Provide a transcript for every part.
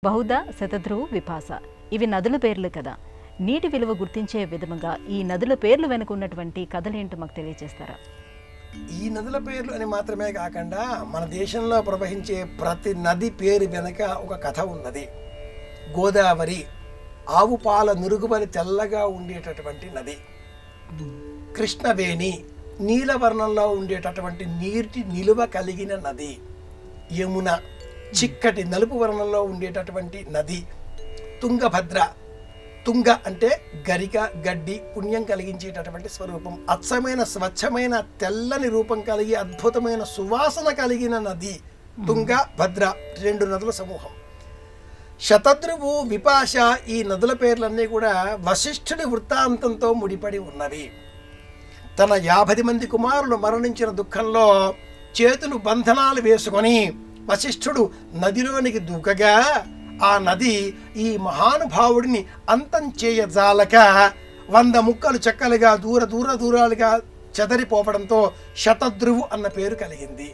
బహుధ, శతధ్రువు, విపాస ఇవి నదుల పేర్లు కదా. నీటి విలువ గుర్తించే విధముగా ఈ నదుల పేర్లు వెనుక ఉన్నటువంటి కథలేంటో మాకు తెలియజేస్తారా? ఈ నదుల పేర్లు అని మాత్రమే కాకుండా మన దేశంలో ప్రవహించే ప్రతి నది పేరు వెనుక ఒక కథ ఉన్నది. గోదావరి ఆవు పాల నురుగుబలి తెల్లగా ఉండేటటువంటి నది. కృష్ణవేణి నీలవర్ణంలో ఉండేటటువంటి నీటి నిలువ కలిగిన నది. యమున చిక్కటి నలుపు వర్ణంలో ఉండేటటువంటి నది. తుంగభద్ర, తుంగ అంటే గరిక, గడ్డి, పుణ్యం కలిగించేటటువంటి స్వరూపం. అచ్చమైన స్వచ్ఛమైన తెల్లని రూపం కలిగి అద్భుతమైన సువాసన కలిగిన నది తుంగ, భద్ర, 2 నదుల సమూహం. శతధ్రువు, విపాశ ఈ నదుల పేర్లన్నీ కూడా వశిష్ఠుడి వృత్తాంతంతో ముడిపడి ఉన్నవి. తన 50 మంది కుమారులు మరణించిన దుఃఖంలో చేతులు బంధనాలు వేసుకొని వశిష్ఠుడు నదిలోనికి దూకగా ఆ నది ఈ మహానుభావుడిని అంతం చేయజాలక 100 ముక్కలు చెక్కలుగా దూరాలుగా చెదరిపోవడంతో శతధ్రువు అన్న పేరు కలిగింది.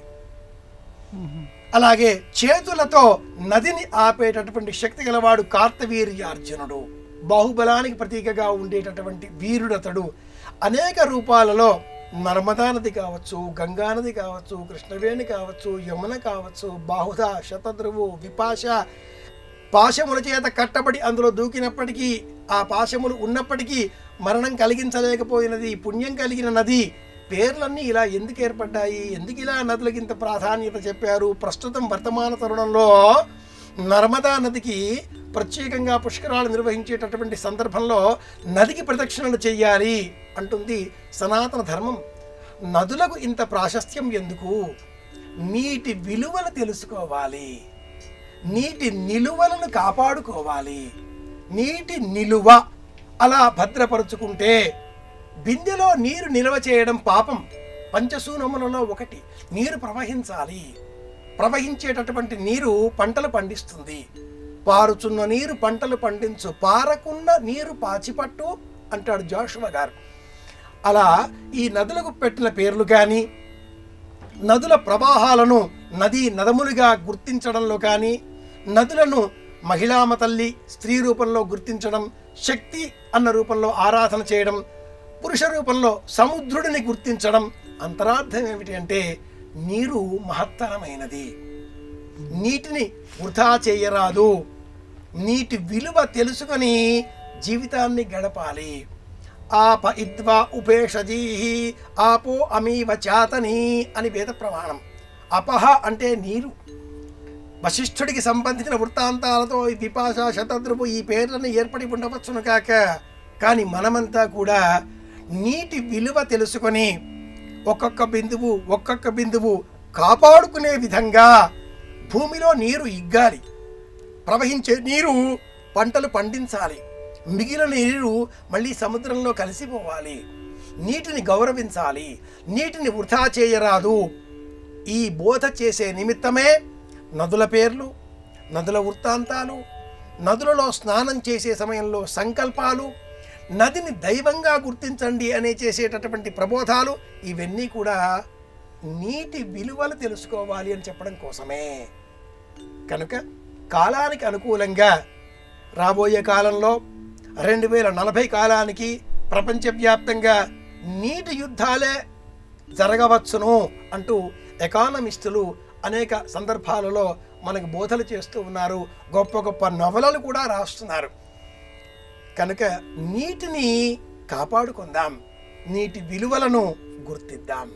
అలాగే చేతులతో నదిని ఆపేటటువంటి శక్తి గలవాడు కార్తవీర్యార్జునుడు. బాహుబలానికి ప్రతీకగా ఉండేటటువంటి వీరుడతడు. అనేక రూపాలలో నర్మదా నది కావచ్చు, గంగా నది కావచ్చు, కృష్ణవేణి కావచ్చు, యమున కావచ్చు, బాహుధ, శతధ్రువు, విపాశ పాశముల చేత కట్టబడి అందులో దూకినప్పటికీ ఆ పాశములు ఉన్నప్పటికీ మరణం కలిగించలేకపోయినది పుణ్యం కలిగిన నది. పేర్లన్నీ ఇలా ఎందుకు ఏర్పడ్డాయి? ఎందుకు ఇలా నదులకి ఇంత ప్రాధాన్యత చెప్పారు? ప్రస్తుతం వర్తమాన తరుణంలో నర్మదా నదికి ప్రత్యేకంగా పుష్కరాలు నిర్వహించేటటువంటి సందర్భంలో నదికి ప్రదక్షిణలు చెయ్యాలి అంటుంది సనాతన ధర్మం. నదులకు ఇంత ప్రాశస్త్యం ఎందుకు? నీటి విలువలు తెలుసుకోవాలి, నీటి నిలువలను కాపాడుకోవాలి. నీటి నిలువ అలా భద్రపరుచుకుంటే బిందెలో నీరు నిల్వ చేయడం పాపం. పంచసూనములలో ఒకటి నీరు ప్రవహించాలి. ప్రవహించేటటువంటి నీరు పంటలు పండిస్తుంది. పారుచున్న నీరు పంటలు పండించు, పారకున్న నీరు పాచిపట్టు అంటాడు జోషువ గారు. అలా ఈ నదులకు పెట్టిన పేర్లు కానీ, నదుల ప్రవాహాలను నదీ నదములుగా గుర్తించడంలో కానీ, నదులను మహిళామ తల్లి స్త్రీ రూపంలో గుర్తించడం, శక్తి అన్న రూపంలో ఆరాధన చేయడం, పురుష రూపంలో సముద్రుడిని గుర్తించడం అంతరార్థం ఏమిటి అంటే నీరు మహత్తరమైనది. నీటిని వృధా చేయరాదు. నీటి విలువ తెలుసుకొని జీవితాన్ని గడపాలి. ఆప ఇద్వా ఉపేషజీహి ఆపో అమీవ చాతని అని వేద ప్రమాణం. అపహ అంటే నీరు. వశిష్ఠుడికి సంబంధించిన వృత్తాంతాలతో ఈ విపాశ, శతధ్రువు ఈ పేర్లను ఏర్పడి ఉండవచ్చును కాక, కానీ మనమంతా కూడా నీటి విలువ తెలుసుకొని ఒక్కొక్క బిందువు కాపాడుకునే విధంగా భూమిలో నీరు ఇగ్గాలి. ప్రవహించే నీరు పంటలు పండించాలి. మిగిలిన నీరు మళ్ళీ సముద్రంలో కలిసిపోవాలి. నీటిని గౌరవించాలి. నీటిని వృధా చేయరాదు. ఈ బోధ చేసే నిమిత్తమే నదుల పేర్లు, నదుల వృత్తాంతాలు, నదులలో స్నానం చేసే సమయంలో సంకల్పాలు, నదిని దైవంగా గుర్తించండి అనే చేసేటటువంటి ప్రబోధాలు ఇవన్నీ కూడా నీటి విలువలు తెలుసుకోవాలి అని చెప్పడం కోసమే. కనుక కాలానికి అనుకూలంగా రాబోయే కాలంలో 2040 కాలానికి ప్రపంచవ్యాప్తంగా నీటి యుద్ధాలే జరగవచ్చును అంటూ ఎకానమిస్టులు అనేక సందర్భాలలో మనకు బోధలు చేస్తూ ఉన్నారు. గొప్ప గొప్ప నవలలు కూడా రాస్తున్నారు. కనుక నీటిని కాపాడుకుందాం, నీటి విలువలను గుర్తిద్దాం.